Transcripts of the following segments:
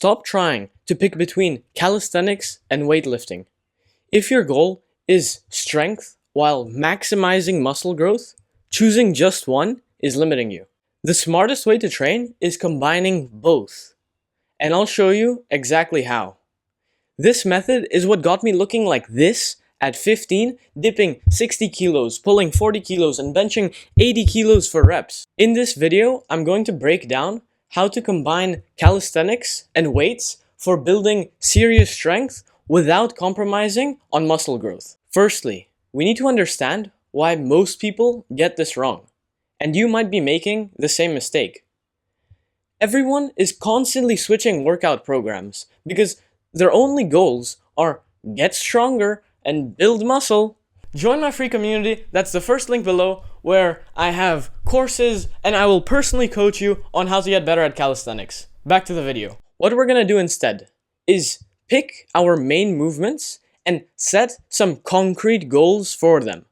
Stop trying to pick between calisthenics and weightlifting. If your goal is strength while maximizing muscle growth, choosing just one is limiting you. The smartest way to train is combining both, and I'll show you exactly how. This method is what got me looking like this at 15, dipping 60 kilos, pulling 40 kilos, and benching 80 kilos for reps. In this video, I'm going to break down how to combine calisthenics and weights for building serious strength without compromising on muscle growth. Firstly, we need to understand why most people get this wrong, and you might be making the same mistake. Everyone is constantly switching workout programs because their only goals are get stronger and build muscle. Join my free community, that's the first link below, where I have courses and I will personally coach you on how to get better at calisthenics. Back to the video. What we're gonna do instead is pick our main movements and set some concrete goals for them.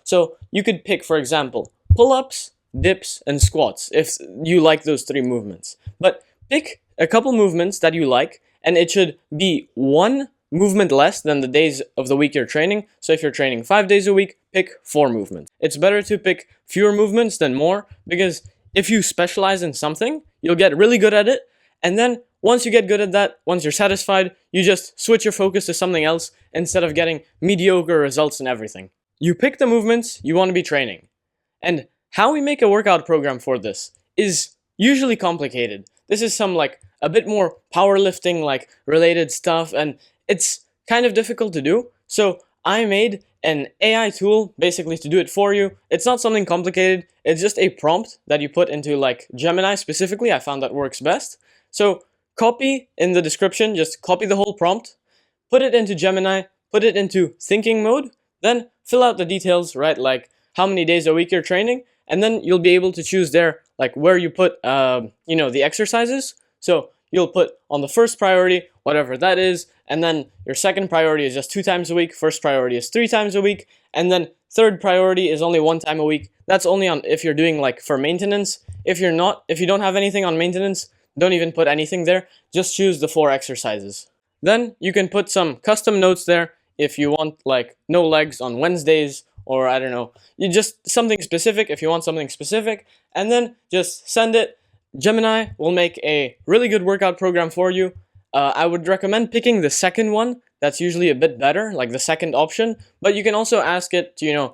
So you could pick, for example, pull-ups, dips, and squats if you like those three movements. But pick a couple movements that you like, and it should be one movement less than the days of the week you're training. So if you're training 5 days a week, pick 4 movements. It's better to pick fewer movements than more, because if you specialize in something, you'll get really good at it. And then once you get good at that, once you're satisfied, you just switch your focus to something else instead of getting mediocre results in everything. You pick the movements you want to be training. And how we make a workout program for this is usually complicated. This is some a bit more powerlifting related stuff, and it's kind of difficult to do. So I made an AI tool basically to do it for you. It's not something complicated. It's just a prompt that you put into Gemini specifically. I found that works best. So copy in the description, just copy the whole prompt, put it into Gemini, put it into thinking mode, then fill out the details, right? Like how many days a week you're training, and then you'll be able to choose there where you put the exercises. So you'll put on the first priority whatever that is, and then your second priority is just 2 times a week, first priority is 3 times a week, and then third priority is only 1 time a week. That's only on if you're doing for maintenance. If you don't have anything on maintenance, don't even put anything there. Just choose the 4 exercises. Then you can put some custom notes there if you want no legs on Wednesdays, or I don't know, you just something specific if you want something specific, and then just send it. Gemini will make a really good workout program for you. I would recommend picking the second one. That's usually a bit better, the second option, but you can also ask it to,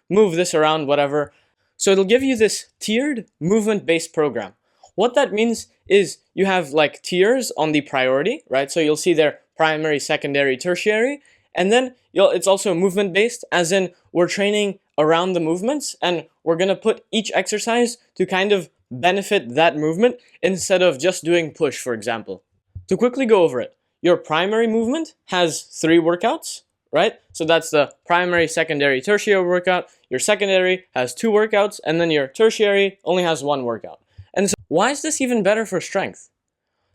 move this around, whatever. So it'll give you this tiered movement-based program. What that means is you have tiers on the priority, right? So you'll see there primary, secondary, tertiary, and then it's also movement-based, as in we're training around the movements, and we're gonna put each exercise to kind of benefit that movement instead of just doing push, for example. To quickly go over it, your primary movement has 3 workouts, right? So that's the primary, secondary, tertiary workout. Your secondary has 2 workouts, and then your tertiary only has 1 workout. And so why is this even better for strength?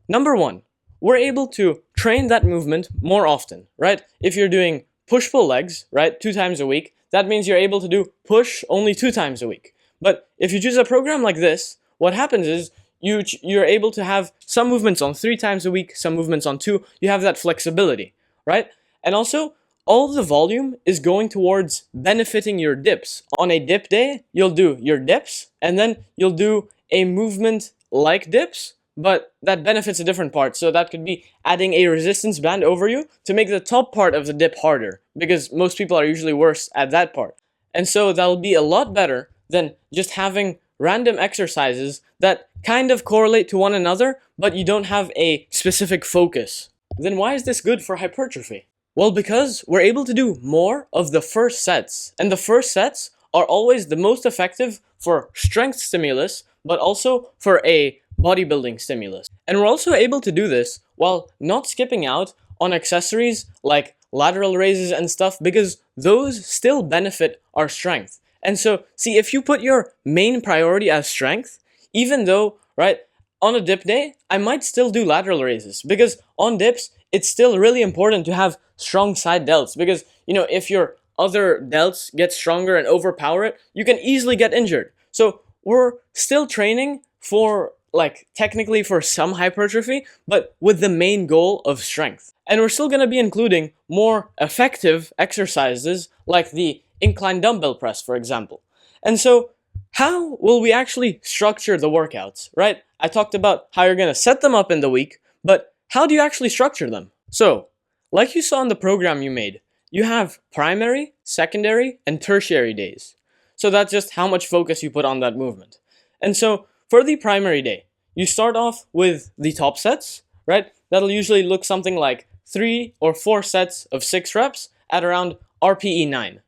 Number 1, we're able to train that movement more often, right? If you're doing push-pull legs, right, 2 times a week, that means you're able to do push only 2 times a week. But if you choose a program like this, what happens is you're able to have some movements on 3 times a week, some movements on 2. You have that flexibility, right? And also, all of the volume is going towards benefiting your dips. On a dip day, you'll do your dips, and then you'll do a movement like dips, but that benefits a different part. So that could be adding a resistance band over you to make the top part of the dip harder, because most people are usually worse at that part. And so that'll be a lot better than just having random exercises that kind of correlate to one another, but you don't have a specific focus. Then why is this good for hypertrophy? Well, because we're able to do more of the first sets, and the first sets are always the most effective for strength stimulus, but also for a bodybuilding stimulus. And we're also able to do this while not skipping out on accessories like lateral raises and stuff, because those still benefit our strength. And so, see, if you put your main priority as strength, even though, right, on a dip day, I might still do lateral raises, because on dips, it's still really important to have strong side delts, because, if your other delts get stronger and overpower it, you can easily get injured. So we're still training for like technically for some hypertrophy, but with the main goal of strength. And we're still going to be including more effective exercises like the incline dumbbell press, for example. And so how will we actually structure the workouts, right? I talked about how you're going to set them up in the week, but how do you actually structure them? So, like you saw in the program you made, you have primary, secondary, and tertiary days. So that's just how much focus you put on that movement. And so for the primary day, you start off with the top sets, right? That'll usually look something like 3 or 4 sets of 6 reps at around RPE 9.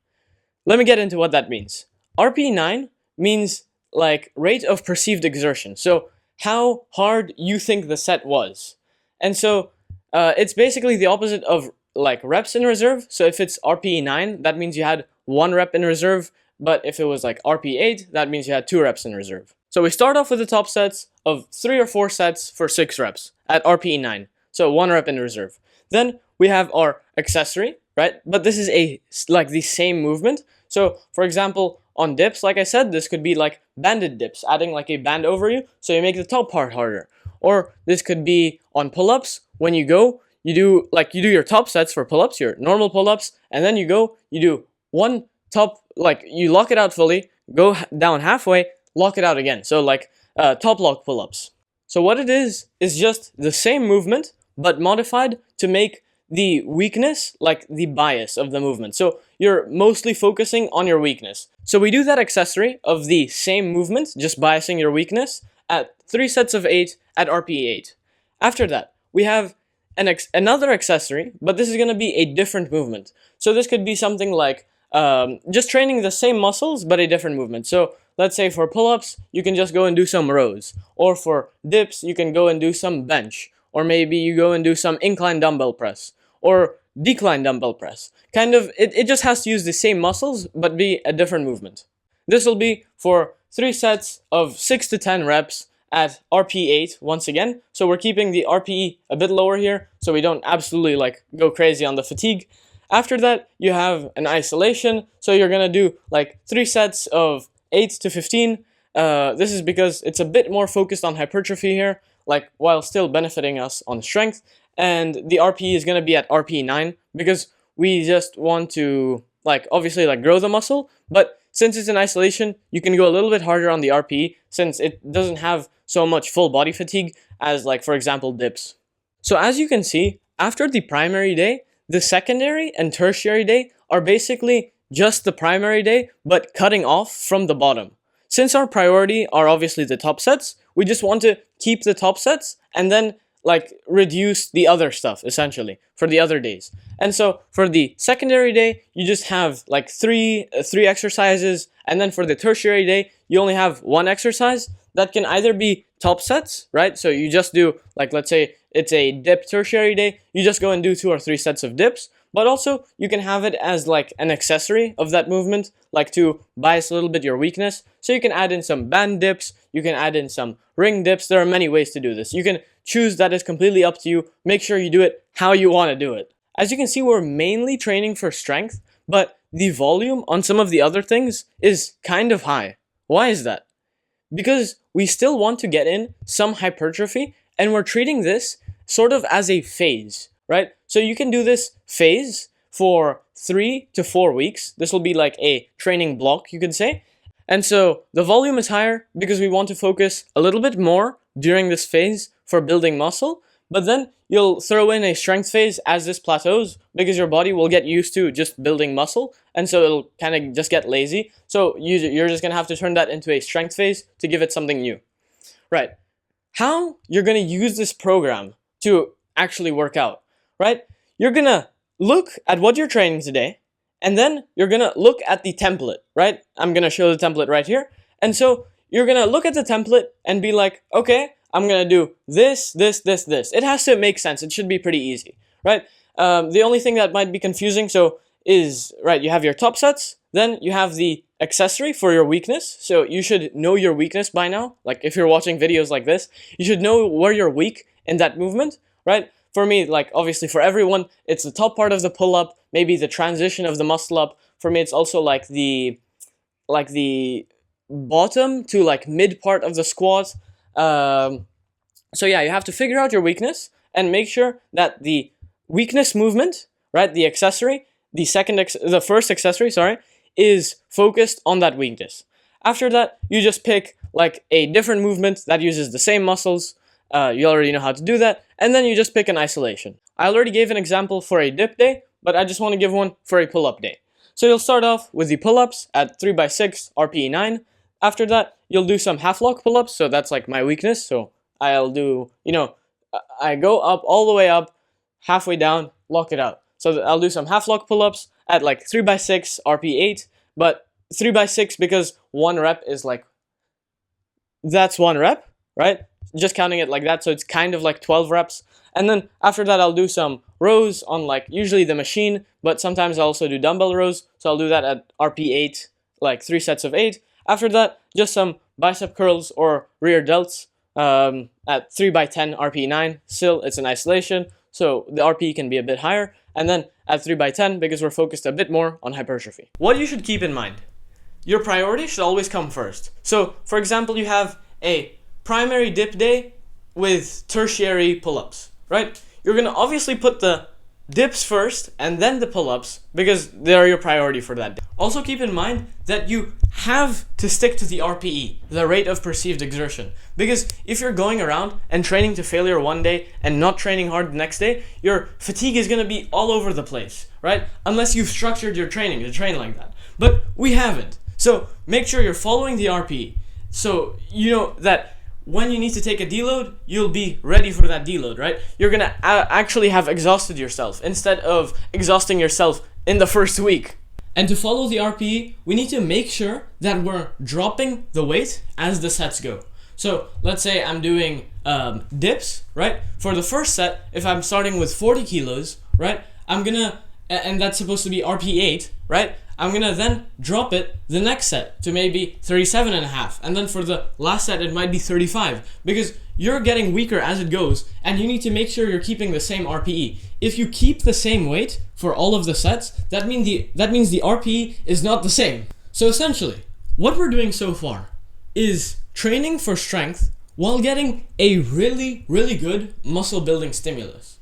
Let me get into what that means. RPE 9 means like rate of perceived exertion. So how hard you think the set was. And so it's basically the opposite of like reps in reserve. So if it's RPE 9, that means you had 1 rep in reserve. But if it was like RPE 8, that means you had 2 reps in reserve. So we start off with the top sets of 3 or 4 sets for 6 reps at RPE 9. So 1 rep in reserve. Then we have our accessory, right? But this is like the same movement. So for example, on dips, like I said, this could be like banded dips, adding like a band over you, so you make the top part harder. Or this could be on pull-ups. When you go, you do your top sets for pull-ups, your normal pull-ups, and then you go, you do one top, like you lock it out fully, go down halfway, lock it out again. So like top lock pull-ups. So what it is just the same movement, but modified to make the weakness like the bias of the movement. So you're mostly focusing on your weakness. So we do that accessory of the same movement, just biasing your weakness, at 3 sets of 8 at RPE 8. After that, we have another accessory, but this is going to be a different movement. So this could be something like just training the same muscles, but a different movement. So let's say for pull-ups, you can just go and do some rows. Or for dips, you can go and do some bench. Or maybe you go and do some incline dumbbell press. Or decline dumbbell press. Kind of, it just has to use the same muscles, but be a different movement. This will be for 3 sets of 6 to 10 reps at RPE 8 once again. So we're keeping the RPE a bit lower here, so we don't absolutely like go crazy on the fatigue. After that, you have an isolation. So you're gonna do like 3 sets of 8 to 15. This is because it's a bit more focused on hypertrophy here, like while still benefiting us on strength. And the RPE is going to be at RPE 9 because we just want to like obviously like grow the muscle, but since it's in isolation, you can go a little bit harder on the RPE since it doesn't have so much full body fatigue as like for example dips. So as you can see, after the primary day, the secondary and tertiary day are basically just the primary day but cutting off from the bottom. Since our priority are obviously the top sets, we just want to keep the top sets and then like reduce the other stuff essentially for the other days. And so for the secondary day, you just have like three exercises, and then for the tertiary day, you only have 1 exercise that can either be top sets, right? So you just do like, let's say it's a dip tertiary day, you just go and do 2 or 3 sets of dips, but also you can have it as like an accessory of that movement, like to bias a little bit your weakness. So you can add in some band dips, you can add in some ring dips. There are many ways to do this. You can choose, that is completely up to you. Make sure you do it how you want to do it. As you can see, we're mainly training for strength, but the volume on some of the other things is kind of high. Why is that? Because we still want to get in some hypertrophy, and we're treating this sort of as a phase, right? So you can do this phase for 3 to 4 weeks. This will be like a training block, you could say. And so the volume is higher because we want to focus a little bit more during this phase for building muscle, but then you'll throw in a strength phase as this plateaus because your body will get used to just building muscle, and so it'll kind of just get lazy. So you're just going to have to turn that into a strength phase to give it something new. Right. How you're going to use this program to actually work out, right? You're going to look at what you're training today, and then you're going to look at the template, right? I'm going to show the template right here. And so you're going to look at the template and be like, okay, I'm going to do this, this, this, this. It has to make sense. It should be pretty easy, right? The only thing that might be confusing is, right, you have your top sets, then you have the accessory for your weakness. So you should know your weakness by now. Like if you're watching videos like this, you should know where you're weak in that movement, right? For me, like obviously for everyone, it's the top part of the pull-up, maybe the transition of the muscle up. For me, it's also like the bottom to like mid part of the squat. So yeah, you have to figure out your weakness and make sure that the weakness movement, right, the accessory, the first accessory, sorry, is focused on that weakness. After that, you just pick like a different movement that uses the same muscles. You already know how to do that, and then you just pick an isolation. I already gave an example for a dip day, but I just want to give one for a pull-up day. So you'll start off with the pull-ups at 3x6 RPE 9. After that, you'll do some half-lock pull-ups, so that's like my weakness. So I'll do, I go up all the way up, halfway down, lock it out. So I'll do some half-lock pull-ups at like 3x6 RPE 8, but 3x6 because one rep is like, that's one rep, right? Just counting it like that, so it's kind of like 12 reps. And then after that, I'll do some rows on like usually the machine, but sometimes I also do dumbbell rows. So I'll do that at RP 8, like 3 sets of 8. After that, just some bicep curls or rear delts at 3x10 RP 9. Still, it's an isolation, so the RP can be a bit higher. And then at 3x10, because we're focused a bit more on hypertrophy. What you should keep in mind, your priority should always come first. So, for example, you have a primary dip day with tertiary pull-ups, right? You're going to obviously put the dips first and then the pull-ups because they're your priority for that day. Also keep in mind that you have to stick to the RPE, the rate of perceived exertion. Because if you're going around and training to failure one day and not training hard the next day, your fatigue is going to be all over the place, right? Unless you've structured your training to train like that. But we haven't. So make sure you're following the RPE. So you know that when you need to take a deload, you'll be ready for that deload, right? You're going to actually have exhausted yourself instead of exhausting yourself in the first week. And to follow the RPE, we need to make sure that we're dropping the weight as the sets go. So let's say I'm doing dips, right? For the first set, if I'm starting with 40 kilos, right? And that's supposed to be RP 8, right? I'm going to then drop it the next set to maybe 37.5. And then for the last set, it might be 35. Because you're getting weaker as it goes, and you need to make sure you're keeping the same RPE. If you keep the same weight for all of the sets, that means the RPE is not the same. So essentially, what we're doing so far is training for strength while getting a really, really good muscle building stimulus.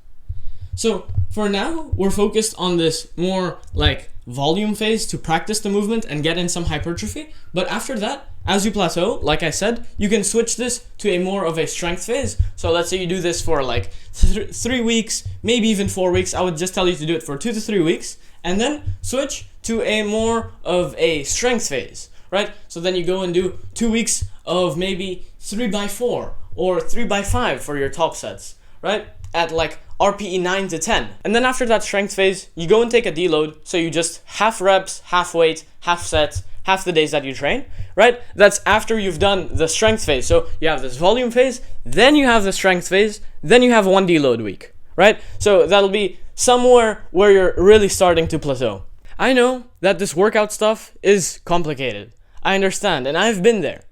So for now, we're focused on this more like volume phase to practice the movement and get in some hypertrophy. But after that, as you plateau, like I said, you can switch this to a more of a strength phase. So let's say you do this for like 3 weeks, maybe even 4 weeks. I would just tell you to do it for 2 to 3 weeks and then switch to a more of a strength phase, right? So then you go and do 2 weeks of maybe 3x4 or 3x5 for your top sets, right? At like RPE 9 to 10. And then after that strength phase, you go and take a deload. So you just half reps, half weight, half sets, half the days that you train, right? That's after you've done the strength phase. So you have this volume phase, then you have the strength phase, then you have one deload week, right? So that'll be somewhere where you're really starting to plateau. I know that this workout stuff is complicated. I understand, and I've been there.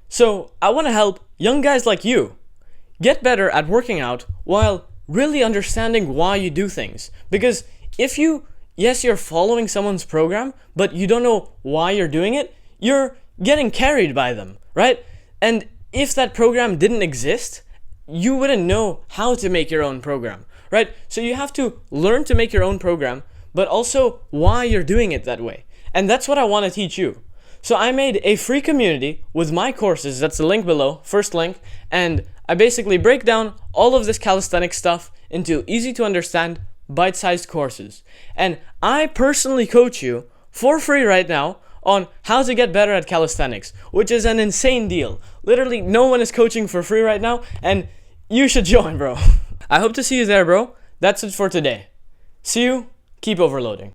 So I want to help young guys like you get better at working out while really understanding why you do things. Because if you're following someone's program, but you don't know why you're doing it, you're getting carried by them, right? And if that program didn't exist, you wouldn't know how to make your own program, right? So you have to learn to make your own program, but also why you're doing it that way. And that's what I want to teach you. So I made a free community with my courses. That's the link below, first link. And I basically break down all of this calisthenics stuff into easy to understand, bite-sized courses. And I personally coach you for free right now on how to get better at calisthenics, which is an insane deal. Literally, no one is coaching for free right now, and you should join, bro. I hope to see you there, bro. That's it for today. See you. Keep overloading.